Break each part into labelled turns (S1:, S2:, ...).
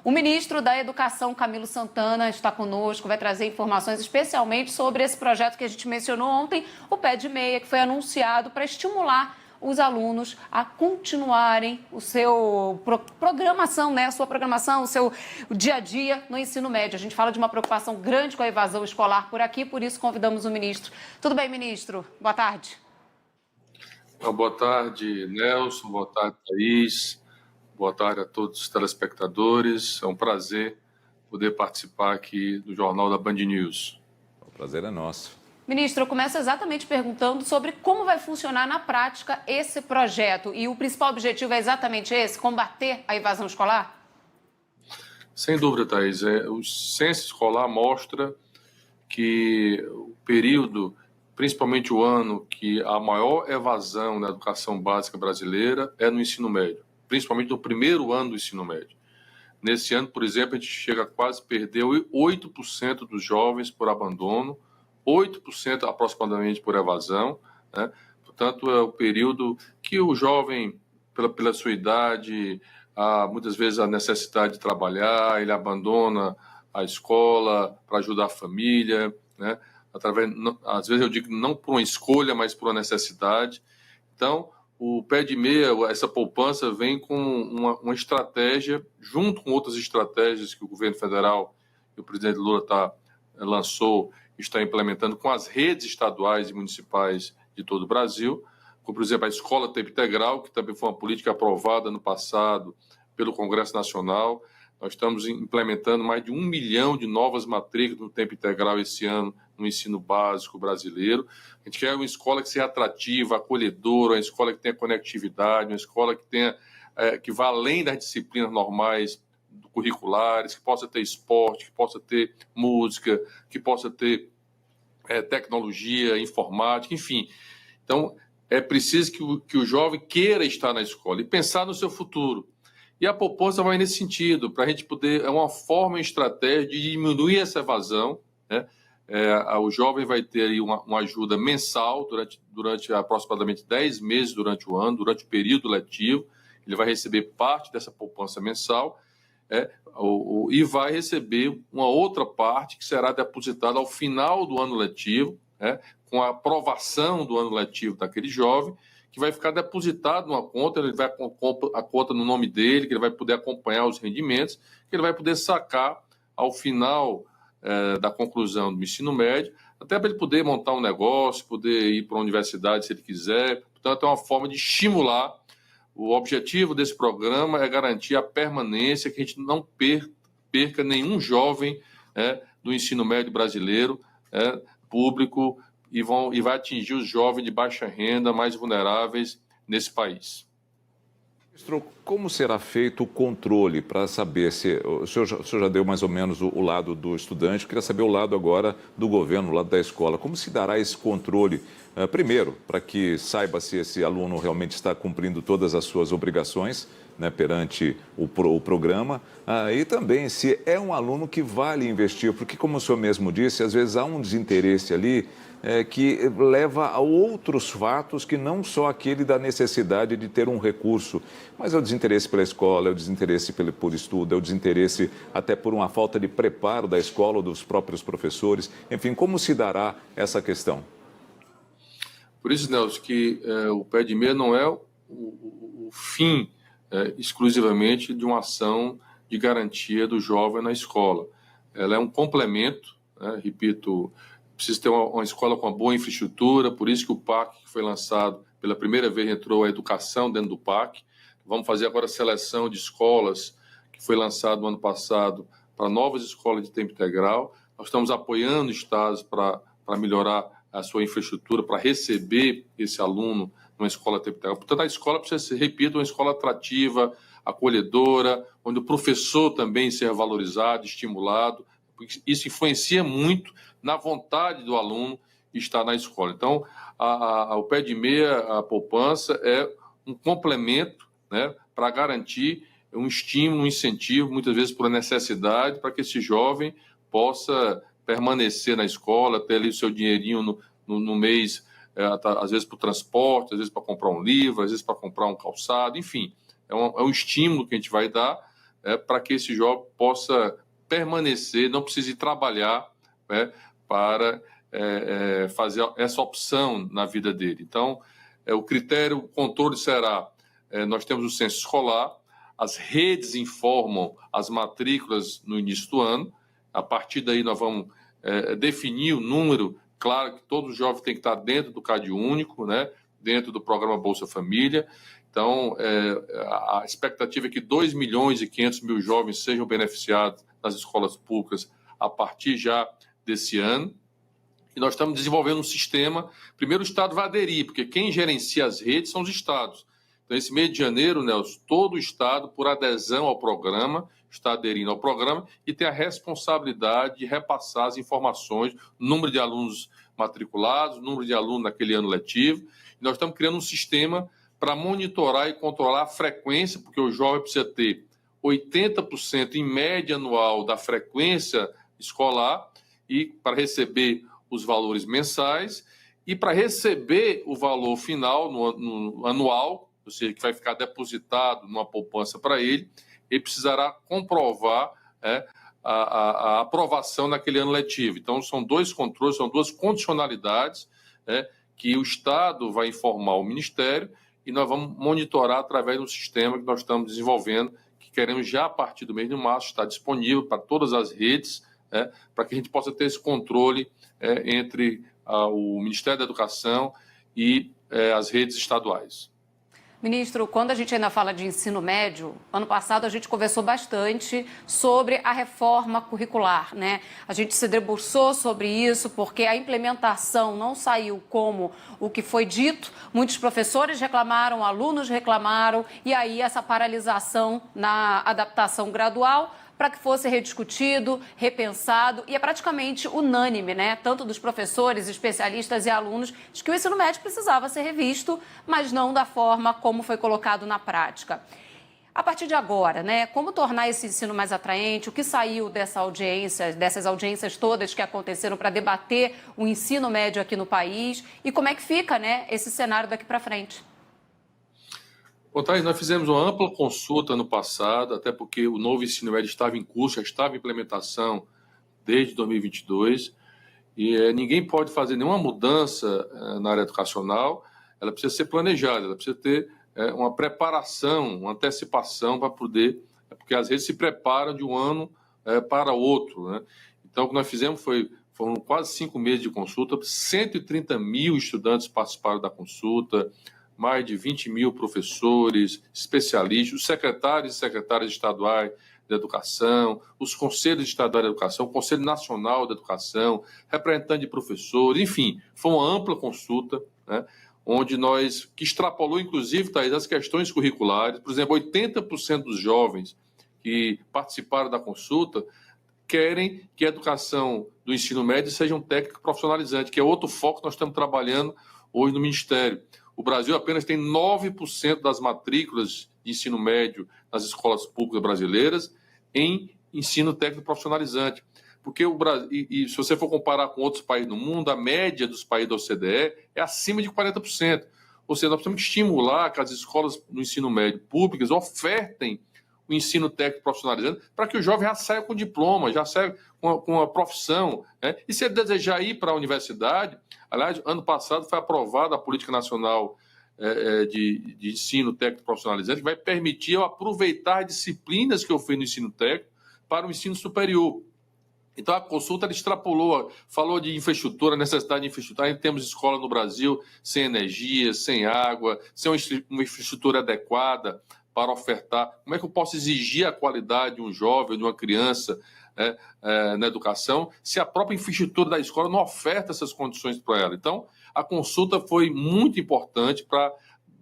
S1: O ministro da Educação, Camilo Santana, está conosco, vai trazer informações especialmente sobre esse projeto que a gente mencionou ontem, o Pé de Meia, que foi anunciado para estimular os alunos a continuarem o seu programação, né? A sua programação, o seu dia a dia no ensino médio. A gente fala de uma preocupação grande com a evasão escolar por aqui, por isso convidamos o ministro. Tudo bem, ministro? Boa tarde.
S2: Boa tarde, Nelson. Boa tarde, Thaís. Boa tarde a todos os telespectadores. É um prazer poder participar aqui do Jornal da Band News.
S3: O prazer é nosso.
S1: Ministro, eu começo exatamente perguntando sobre como vai funcionar na prática esse projeto. E o principal objetivo é exatamente esse, combater a evasão escolar?
S2: Sem dúvida, Thaís. O censo escolar mostra que o período, principalmente o ano que a maior evasão na educação básica brasileira é no ensino médio, principalmente no primeiro ano do ensino médio. Nesse ano, por exemplo, a gente chega a quase perder 8% dos jovens por abandono, 8% aproximadamente por evasão, né? Portanto, é o período que o jovem, pela sua idade, muitas vezes a necessidade de trabalhar, ele abandona a escola para ajudar a família, né? Às vezes eu digo não por uma escolha, mas por uma necessidade. Então, o Pé de Meia, essa poupança, vem com uma estratégia, junto com outras estratégias que o governo federal e o presidente Lula lançou, está implementando com as redes estaduais e municipais de todo o Brasil, como, por exemplo, a Escola Tempo Integral, que também foi uma política aprovada no passado pelo Congresso Nacional. Nós estamos implementando mais de 1 milhão de novas matrículas no tempo integral esse ano no ensino básico brasileiro. A gente quer uma escola que seja atrativa, acolhedora, uma escola que tenha conectividade, uma escola que vá além das disciplinas normais curriculares, que possa ter esporte, que possa ter música, que possa ter tecnologia, informática, enfim. Então, é preciso que o jovem queira estar na escola e pensar no seu futuro. E a poupança vai nesse sentido, para a gente poder, é uma forma e estratégia de diminuir essa evasão, né? O jovem vai ter aí uma ajuda mensal durante aproximadamente 10 meses durante o ano, durante o período letivo, ele vai receber parte dessa poupança mensal e vai receber uma outra parte que será depositada ao final do ano letivo, com a aprovação do ano letivo daquele jovem, que vai ficar depositado numa conta, ele vai com a conta no nome dele, que ele vai poder acompanhar os rendimentos, que ele vai poder sacar ao final da conclusão do ensino médio, até para ele poder montar um negócio, poder ir para a universidade se ele quiser. Portanto, é uma forma de estimular. O objetivo desse programa é garantir a permanência, que a gente não perca nenhum jovem do ensino médio brasileiro, público, e vai atingir os jovens de baixa renda, mais vulneráveis nesse país.
S3: Ministro, como será feito o controle para saber se... O senhor já deu mais ou menos o lado do estudante, eu queria saber o lado agora do governo, o lado da escola. Como se dará esse controle, primeiro, para que saiba se esse aluno realmente está cumprindo todas as suas obrigações, né, perante o programa, e também se é um aluno que vale investir, porque, como o senhor mesmo disse, às vezes há um desinteresse ali que leva a outros fatos que não só aquele da necessidade de ter um recurso, mas é o desinteresse pela escola, é o desinteresse por estudo, é o desinteresse até por uma falta de preparo da escola ou dos próprios professores. Enfim, como se dará essa questão?
S2: Por isso, Nelson, que o Pé de Meia não é o fim exclusivamente de uma ação de garantia do jovem na escola. Ela é um complemento, repito, precisa ter uma escola com uma boa infraestrutura, por isso que o PAC, que foi lançado pela primeira vez, entrou a educação dentro do PAC. Vamos fazer agora a seleção de escolas, que foi lançado no ano passado, para novas escolas de tempo integral. Nós estamos apoiando estados para melhorar a sua infraestrutura, para receber esse aluno numa escola tempo integral. Portanto, a escola precisa ser, repito, uma escola atrativa, acolhedora, onde o professor também seja valorizado, estimulado, porque isso influencia muito na vontade do aluno estar na escola. Então, o Pé de Meia, a poupança, é um complemento, né, para garantir um estímulo, um incentivo, muitas vezes por necessidade, para que esse jovem possa permanecer na escola, ter ali o seu dinheirinho no mês, às vezes para o transporte, às vezes para comprar um livro, às vezes para comprar um calçado, enfim. É um estímulo que a gente vai dar, para que esse jovem possa permanecer, não precise trabalhar, para fazer essa opção na vida dele. Então, o critério, o controle será, nós temos o censo escolar, as redes informam as matrículas no início do ano, a partir daí nós vamos definir o número, claro que todo jovem tem que estar dentro do CAD único, né, dentro do programa Bolsa Família. Então, a expectativa é que 2.500.000 jovens sejam beneficiados nas escolas públicas a partir já desse ano. E nós estamos desenvolvendo um sistema. Primeiro, o Estado vai aderir, porque quem gerencia as redes são os Estados. Então, esse mês de janeiro, Nelson, todo o Estado, por adesão ao programa, está aderindo ao programa e tem a responsabilidade de repassar as informações, número de alunos matriculados, número de alunos naquele ano letivo. E nós estamos criando um sistema para monitorar e controlar a frequência, porque o jovem precisa ter 80% em média anual da frequência escolar e para receber os valores mensais e para receber o valor final no anual, ou seja, que vai ficar depositado numa poupança para ele, ele precisará comprovar a aprovação naquele ano letivo. Então, são dois controles, são duas condicionalidades que o Estado vai informar o Ministério e nós vamos monitorar através de um sistema que nós estamos desenvolvendo, que queremos já a partir do mês de março estar disponível para todas as redes, para que a gente possa ter esse controle entre o Ministério da Educação e as redes estaduais.
S1: Ministro, quando a gente ainda fala de ensino médio, ano passado a gente conversou bastante sobre a reforma curricular, né? A gente se debruçou sobre isso porque a implementação não saiu como o que foi dito. Muitos professores reclamaram, alunos reclamaram, e aí essa paralisação na adaptação gradual para que fosse rediscutido, repensado, e é praticamente unânime, né? Tanto dos professores, especialistas e alunos, de que o ensino médio precisava ser revisto, mas não da forma como foi colocado na prática. A partir de agora, né? Como tornar esse ensino mais atraente? O que saiu dessas audiências todas que aconteceram para debater o ensino médio aqui no país? E como é que fica, né, esse cenário daqui para frente?
S2: Bom, Thaís, nós fizemos uma ampla consulta no passado, até porque o novo ensino médio estava em curso, já estava em implementação desde 2022, e ninguém pode fazer nenhuma mudança na área educacional, ela precisa ser planejada, ela precisa ter uma preparação, uma antecipação para poder, porque às vezes se preparam de um ano para outro, né? Então, o que nós fizemos foram quase 5 meses de consulta, 130 mil estudantes participaram da consulta, mais de 20 mil professores, especialistas, os secretários e secretárias estaduais de educação, os conselhos estaduais de educação, o Conselho Nacional de Educação, representantes de professores, enfim, foi uma ampla consulta, né, que extrapolou, inclusive, Thaís, as questões curriculares. Por exemplo, 80% dos jovens que participaram da consulta querem que a educação do ensino médio seja um técnico profissionalizante, que é outro foco que nós estamos trabalhando hoje no Ministério. O Brasil apenas tem 9% das matrículas de ensino médio nas escolas públicas brasileiras em ensino técnico profissionalizante. Porque o Brasil, e se você for comparar com outros países do mundo, a média dos países da OCDE é acima de 40%. Ou seja, nós precisamos estimular que as escolas no ensino médio públicas ofertem o ensino técnico profissionalizante para que o jovem já saia com diploma, já saia com a profissão, né? E se ele desejar ir para a universidade, aliás, ano passado foi aprovada a Política Nacional de Ensino Técnico Profissionalizante, que vai permitir eu aproveitar disciplinas que eu fiz no ensino técnico para o ensino superior. Então, a consulta extrapolou, falou de infraestrutura, necessidade de infraestrutura. Ainda temos escolas no Brasil sem energia, sem água, sem uma infraestrutura adequada para ofertar. Como é que eu posso exigir a qualidade de um jovem, de uma criança na educação, se a própria infraestrutura da escola não oferta essas condições para ela? Então, a consulta foi muito importante para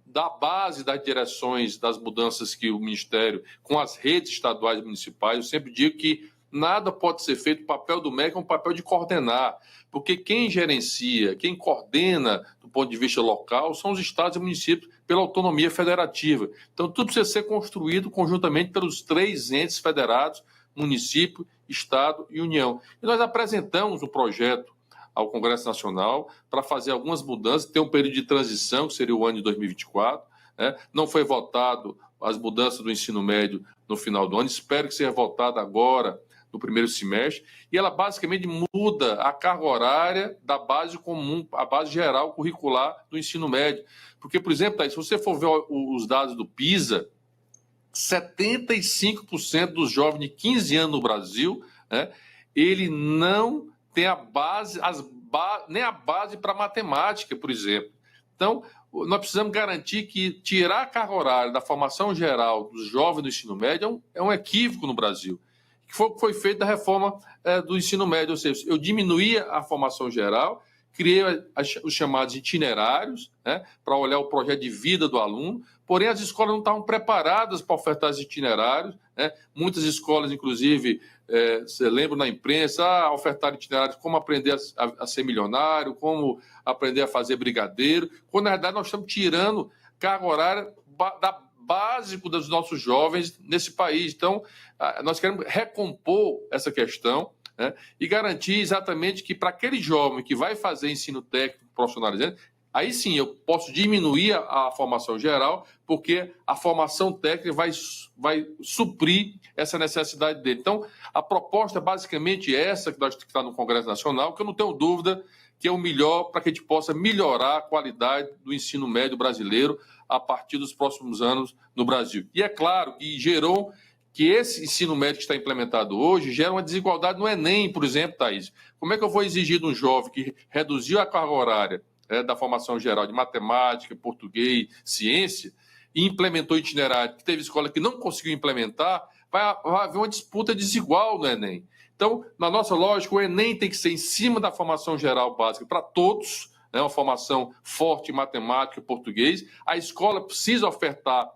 S2: dar base das direções das mudanças que o Ministério, com as redes estaduais e municipais, eu sempre digo que nada pode ser feito, o papel do MEC é um papel de coordenar, porque quem gerencia, quem coordena do ponto de vista local são os estados e municípios pela autonomia federativa. Então, tudo precisa ser construído conjuntamente pelos 3 entes federados, município, estado e União. E nós apresentamos um projeto ao Congresso Nacional para fazer algumas mudanças, ter um período de transição, que seria o ano de 2024, né? Não foi votado as mudanças do ensino médio no final do ano. Espero que seja votada agora, no primeiro semestre. E ela basicamente muda a carga horária da base comum, a base geral curricular do ensino médio. Porque, por exemplo, Thaís, se você for ver os dados do PISA, 75% dos jovens de 15 anos no Brasil, né, ele não tem a base, nem a base para matemática, por exemplo. Então, nós precisamos garantir que tirar a carga horária da formação geral dos jovens do ensino médio é um equívoco no Brasil, que foi feito da reforma do ensino médio, ou seja, eu diminuía a formação geral, criei os chamados itinerários, né, para olhar o projeto de vida do aluno, porém as escolas não estavam preparadas para ofertar esses itinerários, né? Muitas escolas, inclusive, você lembra na imprensa, ofertaram itinerários como aprender a ser milionário, como aprender a fazer brigadeiro, quando na verdade nós estamos tirando carga horária da básico dos nossos jovens nesse país. Então, nós queremos recompor essa questão, né, e garantir exatamente que para aquele jovem que vai fazer ensino técnico profissionalizante, aí sim eu posso diminuir a formação geral, porque a formação técnica vai suprir essa necessidade dele. Então, a proposta é basicamente essa que está no Congresso Nacional, que eu não tenho dúvida que é o melhor para que a gente possa melhorar a qualidade do ensino médio brasileiro a partir dos próximos anos no Brasil. E é claro que gerou que esse ensino médio que está implementado hoje gera uma desigualdade no Enem, por exemplo, Thaís. Como é que eu vou exigir de um jovem que reduziu a carga horária da formação geral de matemática, português, ciência, e implementou itinerário, que teve escola que não conseguiu implementar, vai haver uma disputa desigual no Enem. Então, na nossa lógica, o Enem tem que ser em cima da formação geral básica para todos, né, uma formação forte em matemática e português. A escola precisa ofertar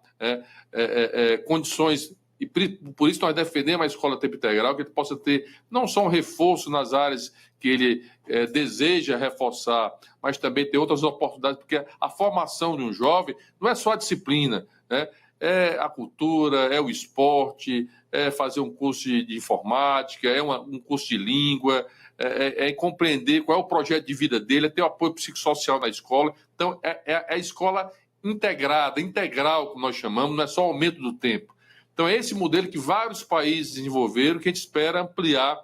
S2: condições, e por isso nós defendemos a escola tempo integral, que ele possa ter não só um reforço nas áreas que ele deseja reforçar, mas também ter outras oportunidades, porque a formação de um jovem não é só a disciplina, né? É a cultura, é o esporte, é fazer um curso de informática, é um curso de língua, é compreender qual é o projeto de vida dele, é ter o apoio psicossocial na escola. Então, é a escola integrada, integral, como nós chamamos, não é só o aumento do tempo. Então, é esse modelo que vários países desenvolveram, que a gente espera ampliar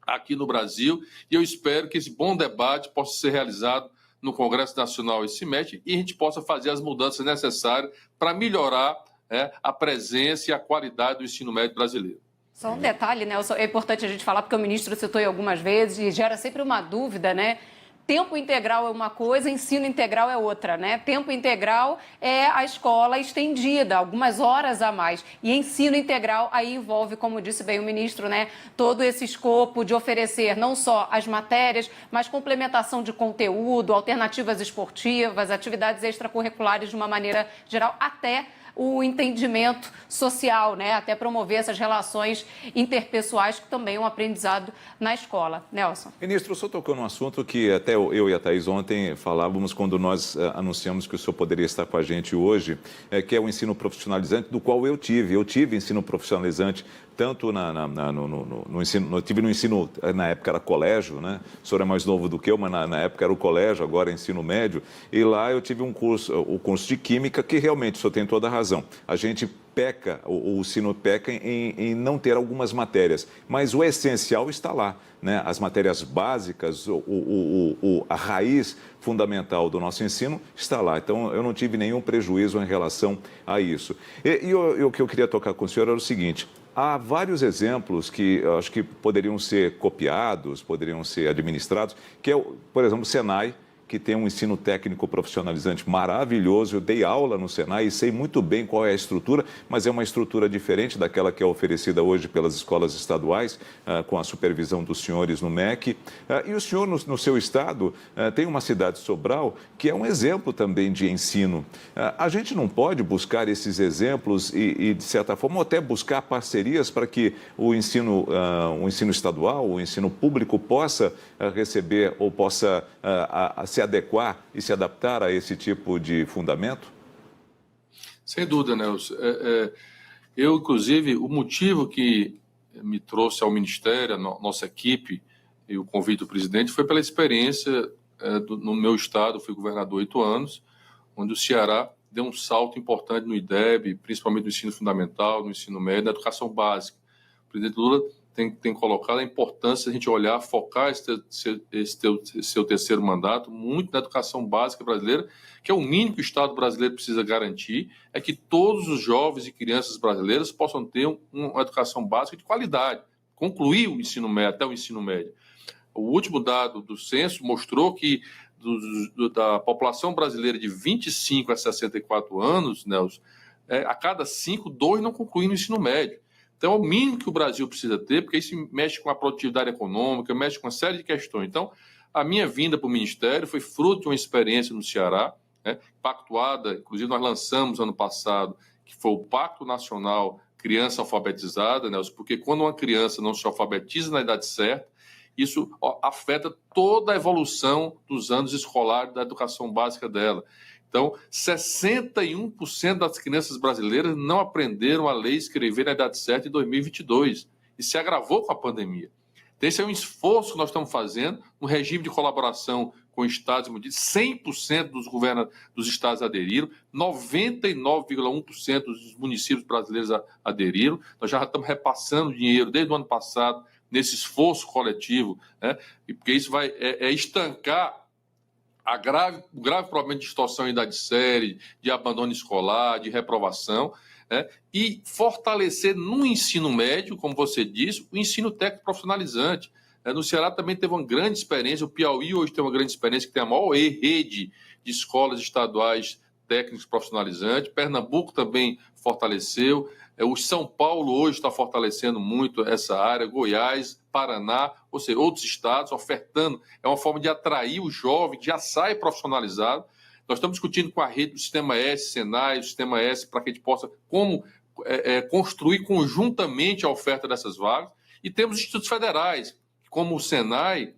S2: aqui no Brasil, e eu espero que esse bom debate possa ser realizado no Congresso Nacional esse semestre e a gente possa fazer as mudanças necessárias para melhorar a presença e a qualidade do ensino médio brasileiro.
S1: Só um detalhe, Nelson, é importante a gente falar, porque o ministro citou aí algumas vezes e gera sempre uma dúvida, né? Tempo integral é uma coisa, ensino integral é outra, né? Tempo integral é a escola estendida, algumas horas a mais. E ensino integral aí envolve, como disse bem o ministro, né, todo esse escopo de oferecer não só as matérias, mas complementação de conteúdo, alternativas esportivas, atividades extracurriculares de uma maneira geral, até o entendimento social, né? Até promover essas relações interpessoais, que também é um aprendizado na escola. Nelson.
S3: Ministro, o senhor tocou num assunto que até eu e a Thaís ontem falávamos quando nós anunciamos que o senhor poderia estar com a gente hoje, que é o ensino profissionalizante, do qual eu tive. Eu tive ensino profissionalizante tanto no ensino, eu tive no ensino, na época era colégio, né? O senhor é mais novo do que eu, mas na época era o colégio, agora é ensino médio, e lá eu tive o curso de Química, que realmente o senhor tem toda a razão. A gente peca, o ensino peca em não ter algumas matérias, mas o essencial está lá, né? As matérias básicas, a raiz fundamental do nosso ensino está lá. Então, eu não tive nenhum prejuízo em relação a isso. E o que eu queria tocar com o senhor era o seguinte: há vários exemplos que eu acho que poderiam ser copiados, poderiam ser administrados, que é, por exemplo, o Senai, que tem um ensino técnico profissionalizante maravilhoso. Eu dei aula no Senai e sei muito bem qual é a estrutura, mas é uma estrutura diferente daquela que é oferecida hoje pelas escolas estaduais, com a supervisão dos senhores no MEC. E o senhor, no seu estado, tem uma cidade, Sobral, que é um exemplo também de ensino. A gente não pode buscar esses exemplos e de certa forma, ou até buscar parcerias para que o ensino estadual, o ensino público possa receber ou possa se adequar e se adaptar a esse tipo de fundamento?
S2: Sem dúvida, Nelson. Eu, inclusive, o motivo que me trouxe ao Ministério, a nossa equipe e o convite do presidente foi pela experiência no meu estado. Fui governador 8 anos, onde o Ceará deu um salto importante no IDEB, principalmente no ensino fundamental, no ensino médio, na educação básica. O presidente Lula tem colocado a importância de a gente olhar, focar esse seu terceiro mandato muito na educação básica brasileira, que é o mínimo que o Estado brasileiro precisa garantir, é que todos os jovens e crianças brasileiros possam ter uma educação básica de qualidade, concluir o ensino médio, até o ensino médio. O último dado do censo mostrou que da população brasileira de 25 a 64 anos, Nelson, a cada 5, 2 não concluem o ensino médio. Então, é o mínimo que o Brasil precisa ter, porque isso mexe com a produtividade econômica, mexe com uma série de questões. Então, a minha vinda para o Ministério foi fruto de uma experiência no Ceará, pactuada, inclusive nós lançamos ano passado, que foi o Pacto Nacional Criança Alfabetizada, Nelson, porque quando uma criança não se alfabetiza na idade certa, isso afeta toda a evolução dos anos escolares da educação básica dela. Então, 61% das crianças brasileiras não aprenderam a ler e escrever na idade certa em 2022. E se agravou com a pandemia. Então, esse é um esforço que nós estamos fazendo, um regime de colaboração com estados e municípios. 100% dos estados aderiram, 99,1% dos municípios brasileiros aderiram. Nós já estamos repassando dinheiro desde o ano passado nesse esforço coletivo, porque isso vai estancar o grave problema de distorção em idade séria, de abandono escolar, de reprovação, e fortalecer no ensino médio, como você disse, o ensino técnico profissionalizante. No Ceará também teve uma grande experiência, o Piauí hoje tem uma grande experiência, que tem a maior rede de escolas estaduais técnicos profissionalizantes, Pernambuco também fortaleceu, o São Paulo hoje está fortalecendo muito essa área, Goiás, Paraná, ou seja, outros estados ofertando, é uma forma de atrair o jovem que já sai profissionalizado. Nós estamos discutindo com a rede do Sistema S, Senai, do Sistema S, para que a gente possa construir conjuntamente a oferta dessas vagas. E temos institutos federais, como o Senai,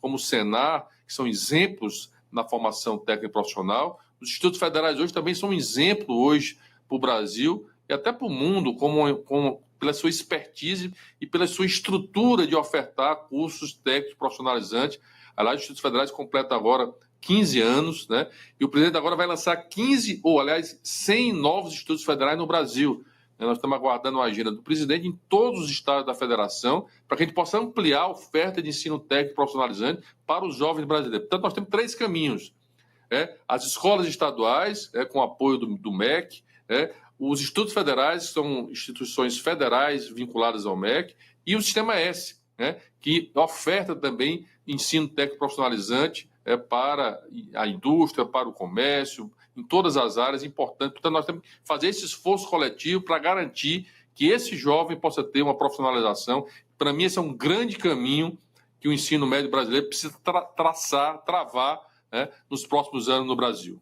S2: como o Senar, que são exemplos na formação técnica e profissional. Os institutos federais hoje também são um exemplo hoje para o Brasil e até para o mundo, pela sua expertise e pela sua estrutura de ofertar cursos técnicos profissionalizantes. Aliás, os institutos federais completam agora 15 anos, e o presidente agora vai lançar 100 novos institutos federais no Brasil. Nós estamos aguardando a agenda do presidente em todos os estados da federação para que a gente possa ampliar a oferta de ensino técnico profissionalizante para os jovens brasileiros. Portanto, nós temos 3 caminhos. As escolas estaduais, com apoio do MEC, os institutos federais, que são instituições federais vinculadas ao MEC, e o Sistema S, que oferta também ensino técnico profissionalizante para a indústria, para o comércio, em todas as áreas importantes. Portanto, nós temos que fazer esse esforço coletivo para garantir que esse jovem possa ter uma profissionalização. Para mim, esse é um grande caminho que o ensino médio brasileiro precisa travar nos próximos anos no Brasil.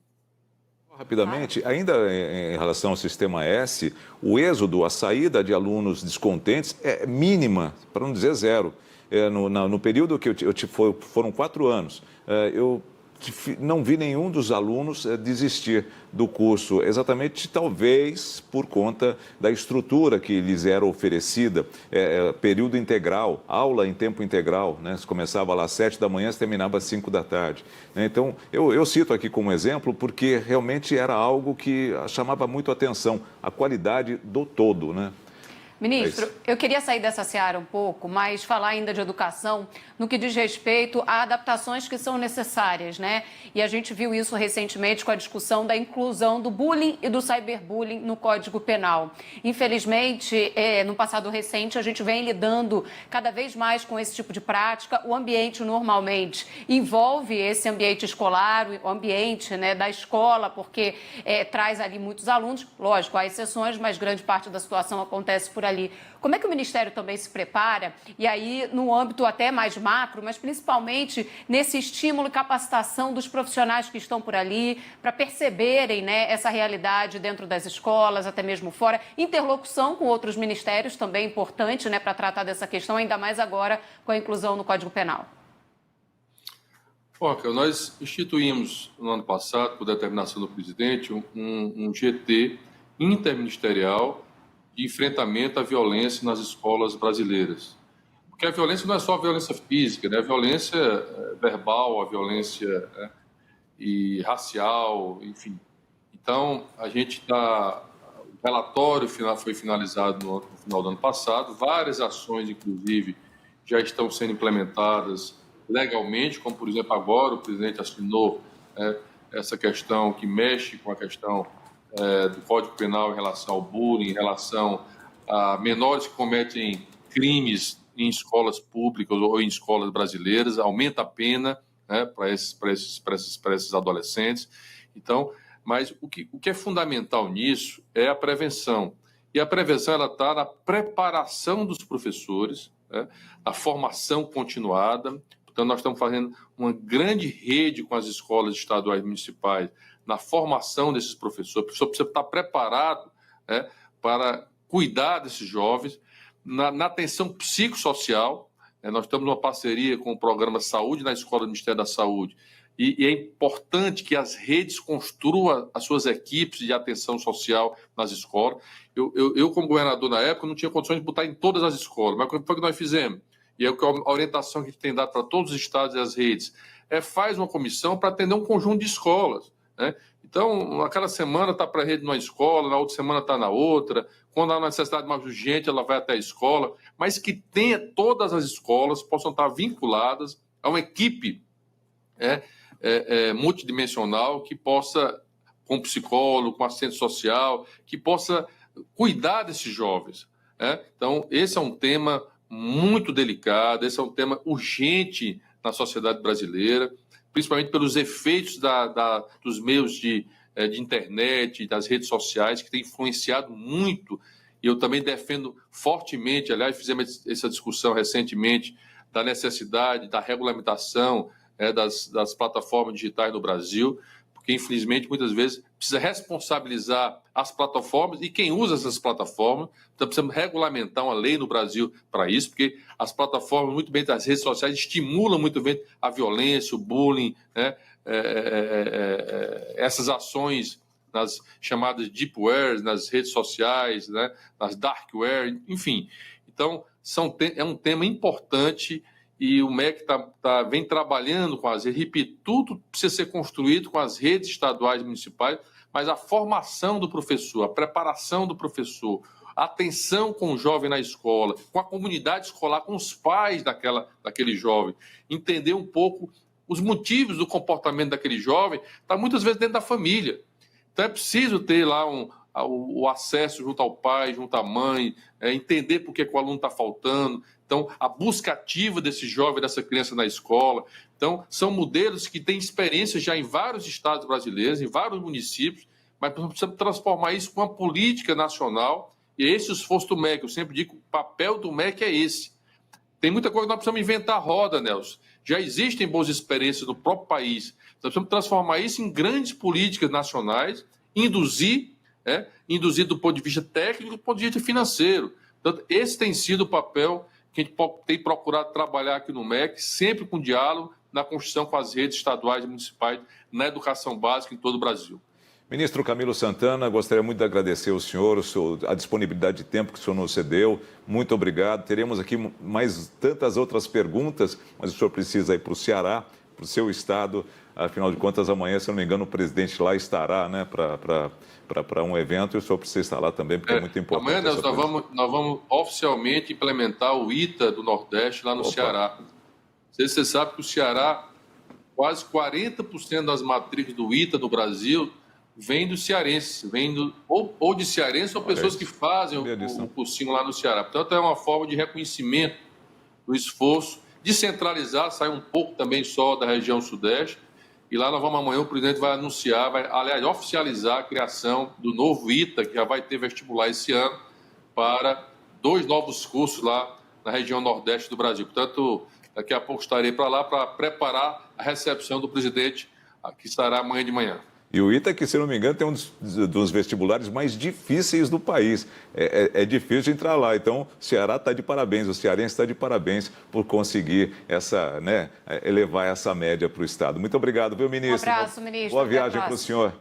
S3: Rapidamente, ainda em relação ao Sistema S, o êxodo, a saída de alunos descontentes é mínima, para não dizer zero. No período que foram 4 anos, eu não vi nenhum dos alunos desistir do curso, exatamente talvez por conta da estrutura que lhes era oferecida, período integral, aula em tempo integral, se começava lá às 7 da manhã, se terminava às 5 da tarde. Então, eu cito aqui como exemplo porque realmente era algo que chamava muito a atenção, a qualidade do todo,
S1: Ministro, eu queria sair dessa seara um pouco, mas falar ainda de educação no que diz respeito a adaptações que são necessárias, E a gente viu isso recentemente com a discussão da inclusão do bullying e do cyberbullying no Código Penal. Infelizmente, no passado recente, a gente vem lidando cada vez mais com esse tipo de prática. O ambiente normalmente envolve esse ambiente escolar, o ambiente da escola, porque traz ali muitos alunos. Lógico, há exceções, mas grande parte da situação acontece por ali. Como é que o Ministério também se prepara, e aí no âmbito até mais macro, mas principalmente nesse estímulo e capacitação dos profissionais que estão por ali, para perceberem essa realidade dentro das escolas, até mesmo fora, interlocução com outros ministérios também importante para tratar dessa questão, ainda mais agora com a inclusão no Código Penal?
S2: Nós instituímos no ano passado, por determinação do presidente, um GT interministerial de enfrentamento à violência nas escolas brasileiras. Porque a violência não é só a violência física, a violência verbal, a violência e racial, enfim. Então, a gente está... O relatório final foi finalizado no final do ano passado. Várias ações, inclusive, já estão sendo implementadas legalmente, como, por exemplo, agora o presidente assinou essa questão que mexe com a questão do Código Penal em relação ao bullying, em relação a menores que cometem crimes em escolas públicas ou em escolas brasileiras, aumenta a pena, né, para esses adolescentes. Então, mas o que é fundamental nisso é a prevenção. E a prevenção ela está na preparação dos professores, né, na formação continuada. Então, nós estamos fazendo uma grande rede com as escolas estaduais e municipais na formação desses professores. O professor precisa estar preparado, né, para cuidar desses jovens, na atenção psicossocial. Nós estamos numa parceria com o programa Saúde na Escola do Ministério da Saúde. E é importante que as redes construam as suas equipes de atenção social nas escolas. Eu, como governador na época, não tinha condições de botar em todas as escolas. Mas o que foi que nós fizemos? E é a orientação que a gente tem dado para todos os estados e as redes. Faz uma comissão para atender um conjunto de escolas, né? Então, naquela semana está para a rede numa escola, na outra semana está na outra. Quando há uma necessidade mais urgente, ela vai até a escola. Mas que tenha todas as escolas possam estar vinculadas a uma equipe multidimensional que possa, com psicólogo, com assistente social, que possa cuidar desses jovens. Então, esse é um tema muito delicado, esse é um tema urgente na sociedade brasileira, principalmente pelos efeitos dos meios de internet, das redes sociais, que tem influenciado muito. E eu também defendo fortemente, aliás, fizemos essa discussão recentemente, da necessidade da regulamentação das plataformas digitais no Brasil, porque, infelizmente, muitas vezes precisa responsabilizar as plataformas e quem usa essas plataformas. Então, precisamos regulamentar uma lei no Brasil para isso, porque as plataformas, muito bem, das redes sociais, estimulam muito bem a violência, o bullying, né? Essas ações nas chamadas deepware, nas redes sociais, né? Nas darkware, enfim. Então, é um tema importante. E o MEC vem trabalhando com as redes. Repito, tudo precisa ser construído com as redes estaduais e municipais, mas a formação do professor, a preparação do professor, a atenção com o jovem na escola, com a comunidade escolar, com os pais daquele jovem, entender um pouco os motivos do comportamento daquele jovem, está muitas vezes dentro da família. Então é preciso ter lá o acesso junto ao pai, junto à mãe, entender por que o aluno está faltando. Então, a busca ativa desse jovem, dessa criança na escola. Então, são modelos que têm experiência já em vários estados brasileiros, em vários municípios, mas precisamos transformar isso com uma política nacional. E esse é o esforço do MEC. Eu sempre digo que o papel do MEC é esse. Tem muita coisa que nós precisamos inventar a roda, Nelson. Já existem boas experiências no próprio país. Nós precisamos transformar isso em grandes políticas nacionais, induzir do ponto de vista técnico e do ponto de vista financeiro. Portanto, esse tem sido o papel que a gente tem procurado trabalhar aqui no MEC, sempre com diálogo, na construção com as redes estaduais e municipais, na educação básica em todo o Brasil.
S3: Ministro Camilo Santana, gostaria muito de agradecer ao senhor, a disponibilidade de tempo que o senhor nos cedeu. Muito obrigado. Teremos aqui mais tantas outras perguntas, mas o senhor precisa ir para o Ceará, para o seu estado. Afinal de contas, amanhã, se não me engano, o presidente lá estará, né, para um evento, e o senhor precisa estar lá também, porque é muito importante.
S2: Amanhã, nós vamos oficialmente implementar o ITA do Nordeste lá no Ceará. Você sabe que o Ceará, quase 40% das matrículas do ITA no Brasil vem dos cearenses, ou de cearenses ou pessoas que fazem o cursinho lá no Ceará. Portanto, é uma forma de reconhecimento do esforço, descentralizar, sair um pouco também só da região Sudeste. E lá amanhã o presidente vai anunciar, aliás, oficializar a criação do novo ITA, que já vai ter vestibular esse ano, para 2 novos cursos lá na região Nordeste do Brasil. Portanto, daqui a pouco estarei para lá para preparar a recepção do presidente, que estará amanhã de manhã.
S3: E o ITA, que, se não me engano, tem um dos vestibulares mais difíceis do país. É difícil de entrar lá. Então, o Ceará está de parabéns, o cearense está de parabéns por conseguir elevar essa média para o Estado. Muito obrigado, viu, ministro?
S1: Um abraço, ministro.
S3: Boa viagem para o senhor.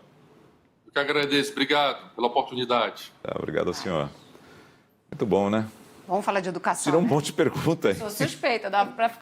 S2: Eu que agradeço. Obrigado pela oportunidade.
S3: Obrigado ao senhor. Muito bom, né?
S1: Vamos falar de educação.
S3: Tirou um monte de pergunta aí.
S1: Sou suspeita, dá para